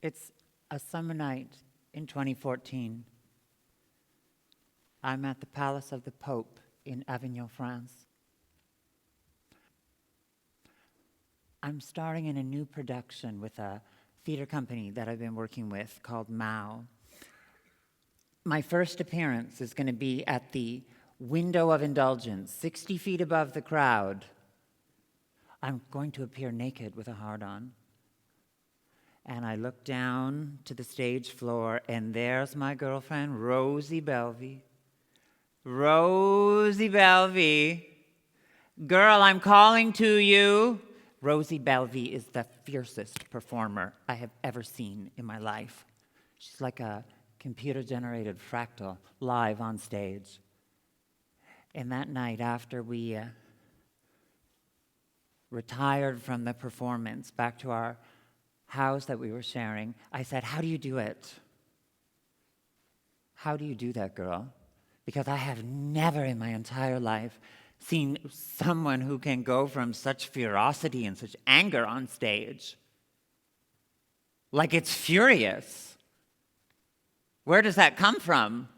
It's a summer night in 2014. I'm at the Palace of the Pope in Avignon, France. I'm starring in a new production with a theater company that I've been working with called Mao. My first appearance is going to be at the window of indulgence, 60 feet above the crowd. I'm going to appear naked with a hard-on. And I look down to the stage floor, and there's my girlfriend, Rosie Belvey. Rosie Belvey. Girl, I'm calling to you. Rosie Belvey is the fiercest performer I have ever seen in my life. She's like a computer-generated fractal live on stage. And that night, after we retired from the performance back to our house that we were sharing, I said, "How do you do it? How do you do that, girl?" Because I have never in my entire life seen someone who can go from such ferocity and such anger on stage. Like it's furious. Where does that come from?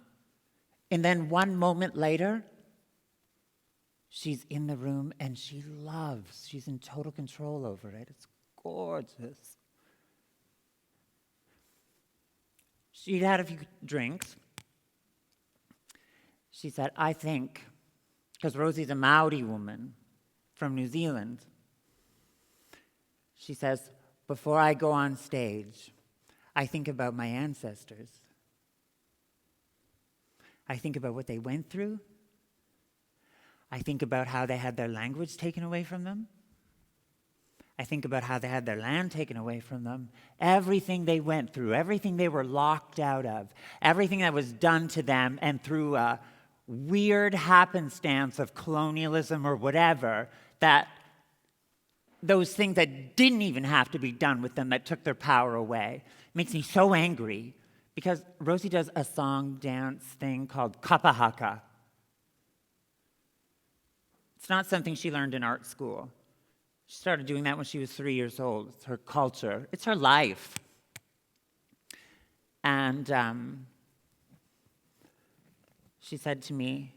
And then one moment later, she's in the room and she loves. She's in total control over it. It's gorgeous. She'd had a few drinks. She said, "I think," because Rosie's a Maori woman from New Zealand. She says, "Before I go on stage, I think about my ancestors. I think about what they went through. I think about how they had their language taken away from them. I think about how they had their land taken away from them. Everything they went through, everything they were locked out of, everything that was done to them, and through a weird happenstance of colonialism or whatever, that those things that didn't even have to be done with them that took their power away." It makes me so angry because Rosie does a song dance thing called kapahaka. It's not something she learned in art school. She started doing that when she was 3 years old. It's her culture. It's her life. And she said to me,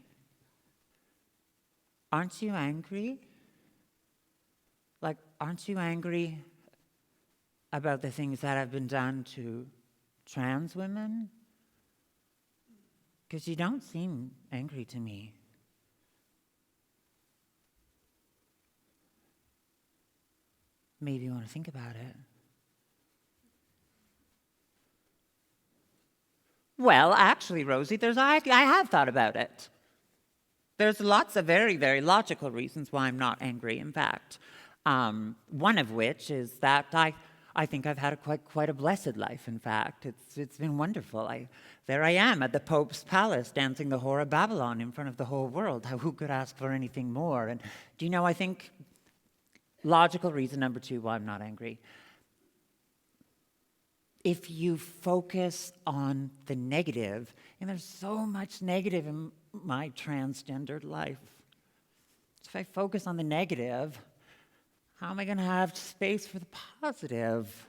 "Aren't you angry? Like, aren't you angry about the things that have been done to trans women? Because you don't seem angry to me." Maybe you want to think about it. Well, actually, Rosie, I have thought about it. There's lots of very, very logical reasons why I'm not angry, in fact. One of which is that I think I've had quite a blessed life, in fact. It's been wonderful. There I am at the Pope's palace dancing the Whore of Babylon in front of the whole world. Who could ask for anything more? And do you know, I think logical reason number 2 why I'm not angry. If you focus on the negative, and there's so much negative in my transgendered life. If I focus on the negative, how am I going to have space for the positive?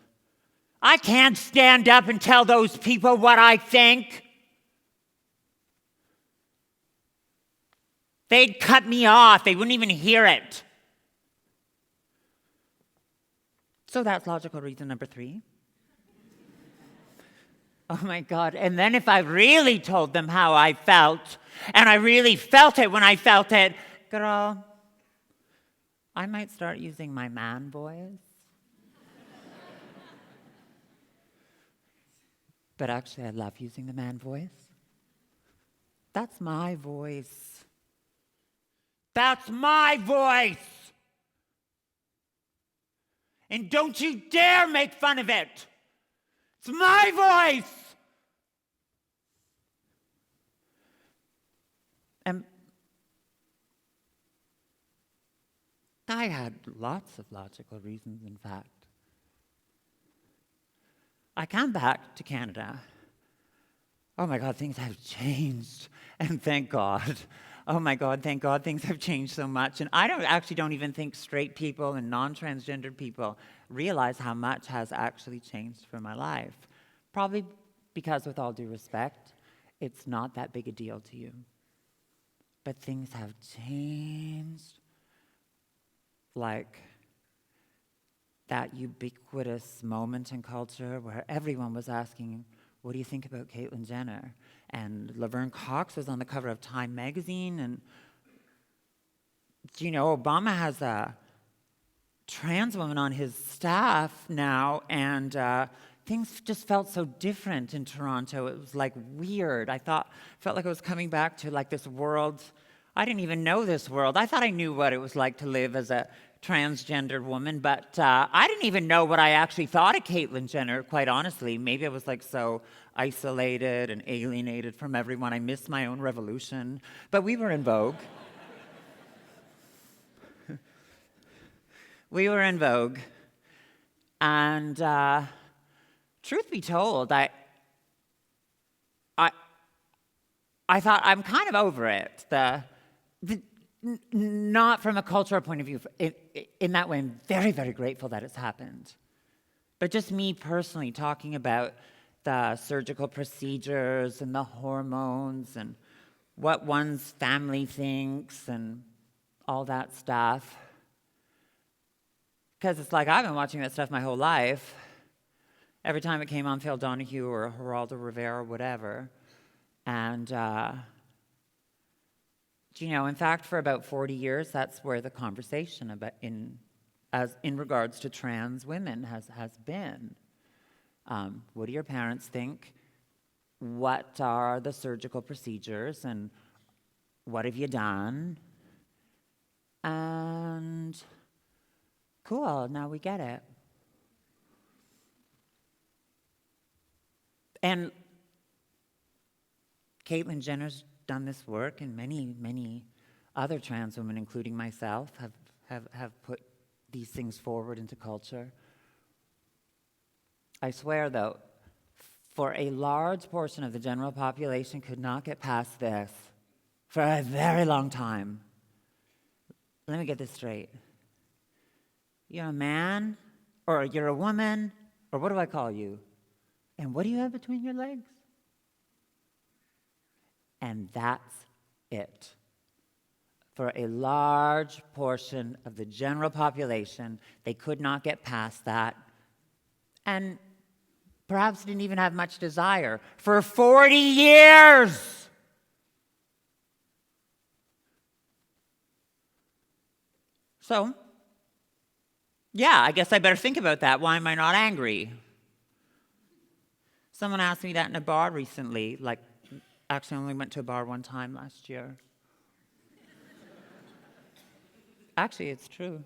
I can't stand up and tell those people what I think. They'd cut me off. They wouldn't even hear it. So that's logical reason number 3. Oh my God. And then if I really told them how I felt, and I really felt it when I felt it, girl, I might start using my man voice. But actually, I love using the man voice. That's my voice. That's my voice. And don't you dare make fun of it. It's my voice. And I had lots of logical reasons, in fact. I come back to Canada. Oh my God, things have changed. And thank God. oh my God, things have changed so much. And I don't even think straight people and non-transgendered people realize how much has actually changed for my life. Probably because, with all due respect, it's not that big a deal to you. But things have changed. Like that ubiquitous moment in culture where everyone was asking, what do you think about Caitlyn Jenner? And Laverne Cox was on the cover of Time magazine. And, Obama has a trans woman on his staff now. And things just felt so different in Toronto. It was like weird. Felt like I was coming back to like this world. I didn't even know this world. I thought I knew what it was like to live as a transgendered woman, but I didn't even know what I actually thought of Caitlyn Jenner, quite honestly. Maybe I was like so isolated and alienated from everyone. I missed my own revolution. But we were in vogue. We were in vogue. And truth be told, I thought I'm kind of over it. Not from a cultural point of view. In that way, I'm very, very grateful that it's happened. But just me personally talking about the surgical procedures and the hormones and what one's family thinks and all that stuff. Because it's like I've been watching that stuff my whole life. Every time it came on Phil Donahue or Geraldo Rivera or whatever. And in fact, for about 40 years, that's where the conversation about in regards to trans women has been. What do your parents think? What are the surgical procedures, and what have you done? And cool, now we get it. And Caitlyn Jenner's done this work, and many, many other trans women, including myself, have put these things forward into culture. I swear, though, for a large portion of the general population could not get past this for a very long time. Let me get this straight. You're a man, or you're a woman, or what do I call you? And what do you have between your legs? And that's it. For a large portion of the general population, they could not get past that, and perhaps didn't even have much desire for 40 years. So, yeah, I guess I better think about that. Why am I not angry? Someone asked me that in a bar recently, actually, I only went to a bar one time last year. Actually, it's true.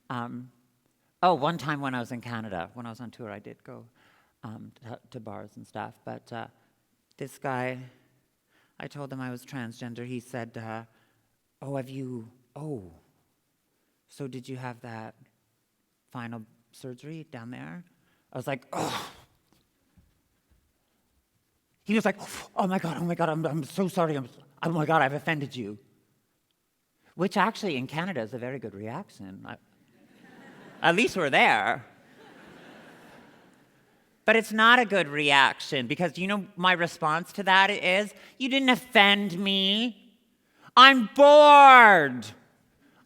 One time when I was in Canada, when I was on tour, I did go to bars and stuff. But this guy, I told him I was transgender. He said, so did you have that final surgery down there? I was like, oh. He was like, oh my God, I'm so sorry. Oh my God, I've offended you. Which actually in Canada is a very good reaction. At least we're there. But it's not a good reaction because my response to that is, you didn't offend me. I'm bored.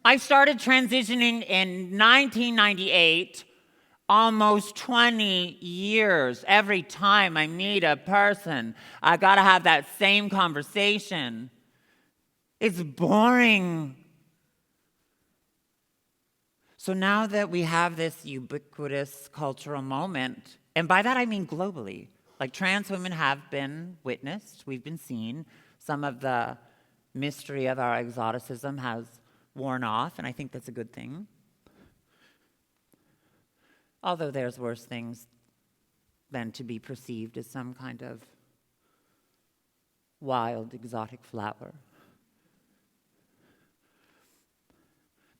I started transitioning in 1998. Almost 20 years. Every time I meet a person, I gotta have that same conversation. It's boring. So now that we have this ubiquitous cultural moment, and by that I mean globally, like trans women have been witnessed, we've been seen. Some of the mystery of our exoticism has worn off, and I think that's a good thing. Although there's worse things than to be perceived as some kind of wild, exotic flower.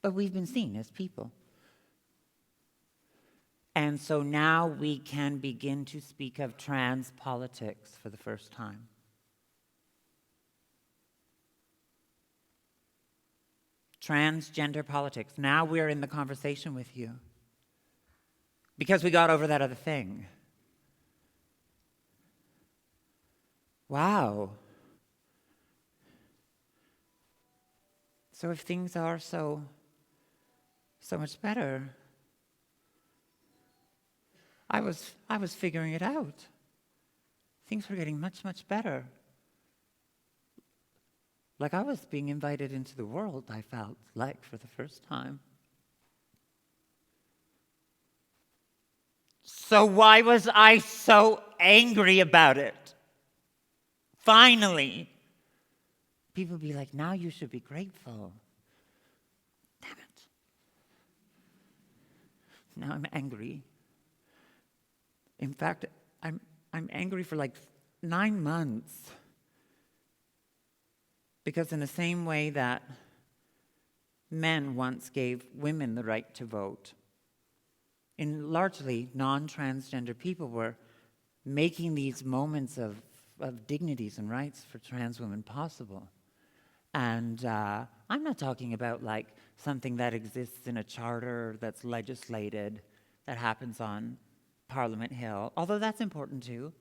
But we've been seen as people. And so now we can begin to speak of trans politics for the first time. transgender politics. Now we're in the conversation with you because we got over that other thing. Wow. So if things are so much better, I was figuring it out. Things were getting much, much better. Like I was being invited into the world, I felt like, for the first time. So why was I so angry about it? Finally. People be like, now you should be grateful. Damn it. Now I'm angry. In fact, I'm angry for like 9 months. Because in the same way that men once gave women the right to vote, and largely non-transgender people were making these moments of dignities and rights for trans women possible. And I'm not talking about like something that exists in a charter that's legislated, that happens on Parliament Hill, although that's important too.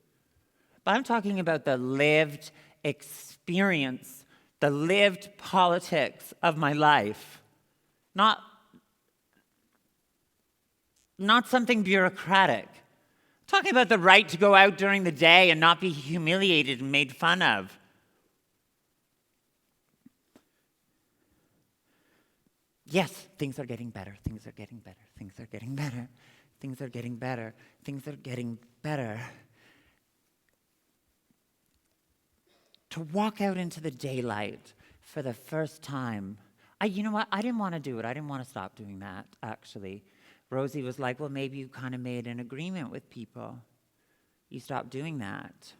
But I'm talking about the lived experience, the lived politics of my life. Not something bureaucratic. I'm talking about the right to go out during the day and not be humiliated and made fun of. Yes, things are getting better, things are getting better, things are getting better, things are getting better, things are getting better. To walk out into the daylight for the first time, you know what, I didn't want to do it. I didn't want to stop doing that, actually. Rosie was like, well, maybe you kind of made an agreement with people. You stopped doing that.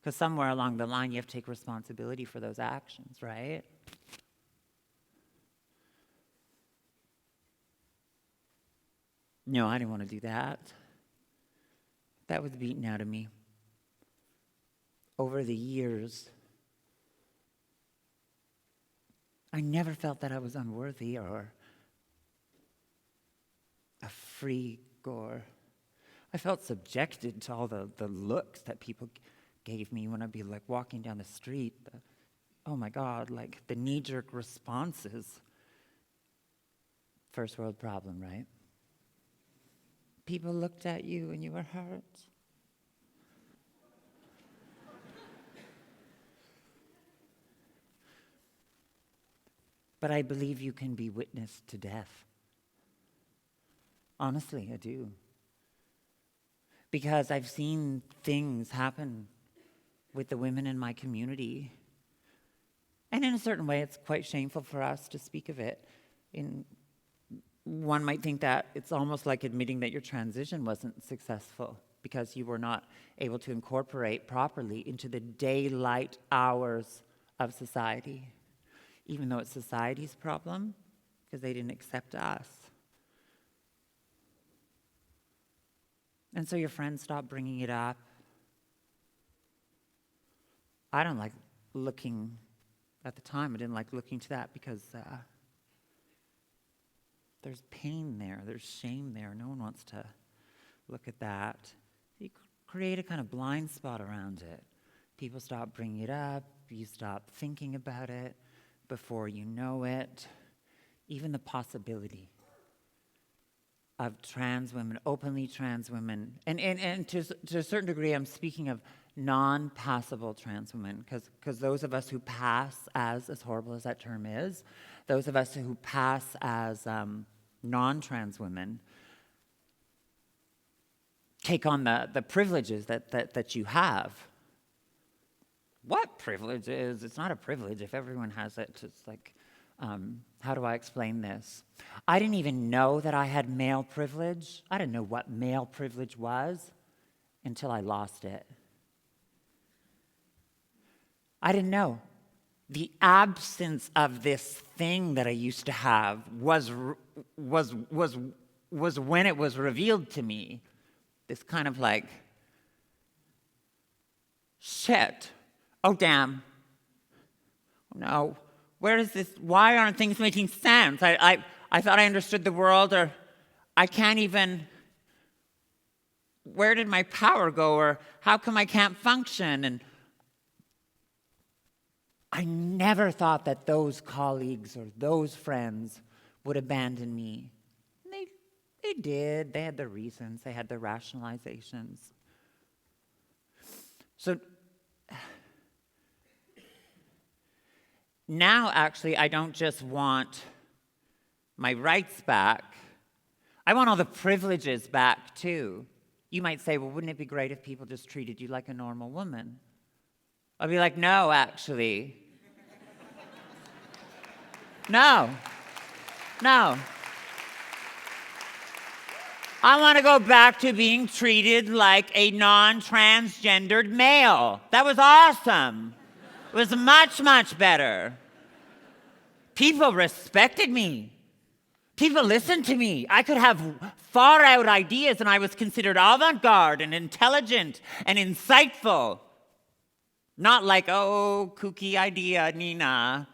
Because somewhere along the line, you have to take responsibility for those actions, right? No, I didn't want to do that. That was beaten out of me. Over the years, I never felt that I was unworthy or a freak, or I felt subjected to all the looks that people gave me when I'd be like walking down the street. Oh my God, like the knee-jerk responses. First world problem, right? People looked at you and you were hurt. But I believe you can be witness to death. Honestly, I do. Because I've seen things happen with the women in my community. And in a certain way, it's quite shameful for us to speak of it. One might think that it's almost like admitting that your transition wasn't successful because you were not able to incorporate properly into the daylight hours of society, even though it's society's problem because they didn't accept us. And so your friends stop bringing it up. I don't like looking, at the time, I didn't like looking to that because there's pain there, there's shame there. No one wants to look at that. You create a kind of blind spot around it. People stop bringing it up, you stop thinking about it. Before you know it, even the possibility of trans women, openly trans women, and to a certain degree, I'm speaking of non-passable trans women, because those of us who pass as horrible as that term is, those of us who pass as non-trans women take on the privileges that you have. What privilege is? It's not a privilege if everyone has it. It's like, how do I explain this? I didn't even know that I had male privilege. I didn't know what male privilege was until I lost it. I didn't know. The absence of this thing that I used to have was when it was revealed to me. This kind of like, shit. Oh, damn. No. Where is this? Why aren't things making sense? I thought I understood the world, or I can't even. Where did my power go? Or how come I can't function? And I never thought that those colleagues or those friends would abandon me. And they did. They had their reasons. They had their rationalizations. So now, actually, I don't just want my rights back. I want all the privileges back, too. You might say, well, wouldn't it be great if people just treated you like a normal woman? I'll be like, no, actually. No. I want to go back to being treated like a non-transgendered male. That was awesome. It was much, much better. People respected me. People listened to me. I could have far-out ideas, and I was considered avant-garde and intelligent and insightful. Not like, oh, kooky idea, Nina.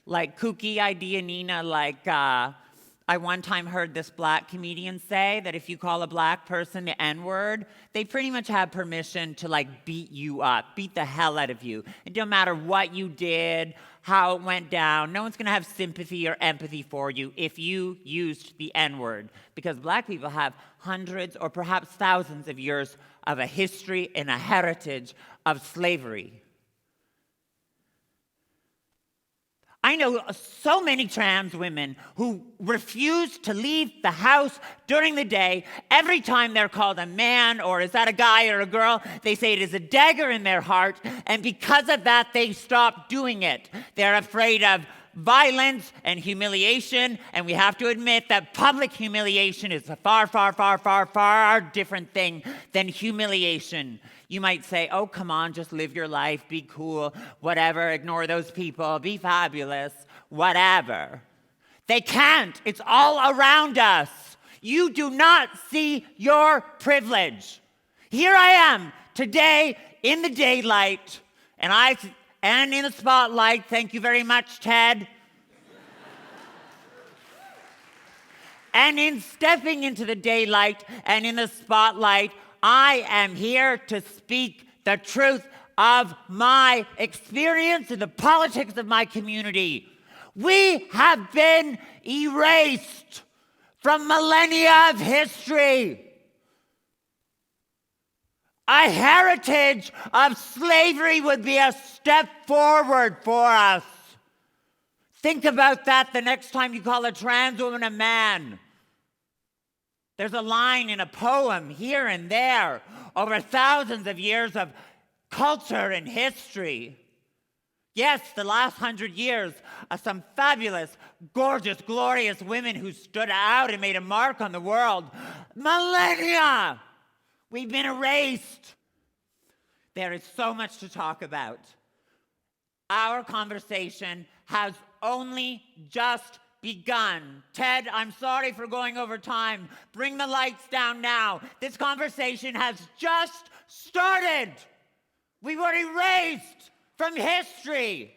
Like kooky idea, Nina, like I one time heard this black comedian say that if you call a black person the N-word, they pretty much have permission to like beat you up, beat the hell out of you. It don't matter what you did, how it went down. No one's going to have sympathy or empathy for you if you used the N-word, because black people have hundreds or perhaps thousands of years of a history and a heritage of slavery. I know so many trans women who refuse to leave the house during the day. Every time they're called a man, or is that a guy or a girl, they say it is a dagger in their heart, and because of that, they stop doing it. They're afraid of violence and humiliation, and we have to admit that public humiliation is a far, far, far, far, far different thing than humiliation. You might say, oh, come on, just live your life, be cool, whatever, ignore those people, be fabulous, whatever. They can't. It's all around us. You do not see your privilege. Here I am today in the daylight, and in the spotlight. Thank you very much, Ted. And in stepping into the daylight and in the spotlight, I am here to speak the truth of my experience in the politics of my community. We have been erased from millennia of history. A heritage of slavery would be a step forward for us. Think about that the next time you call a trans woman a man. There's a line in a poem here and there over thousands of years of culture and history. Yes, the last 100 years of some fabulous, gorgeous, glorious women who stood out and made a mark on the world. Millennia! We've been erased. There is so much to talk about. Our conversation has only just begun. Ted, I'm sorry for going over time. Bring the lights down now. This conversation has just started. We were erased from history.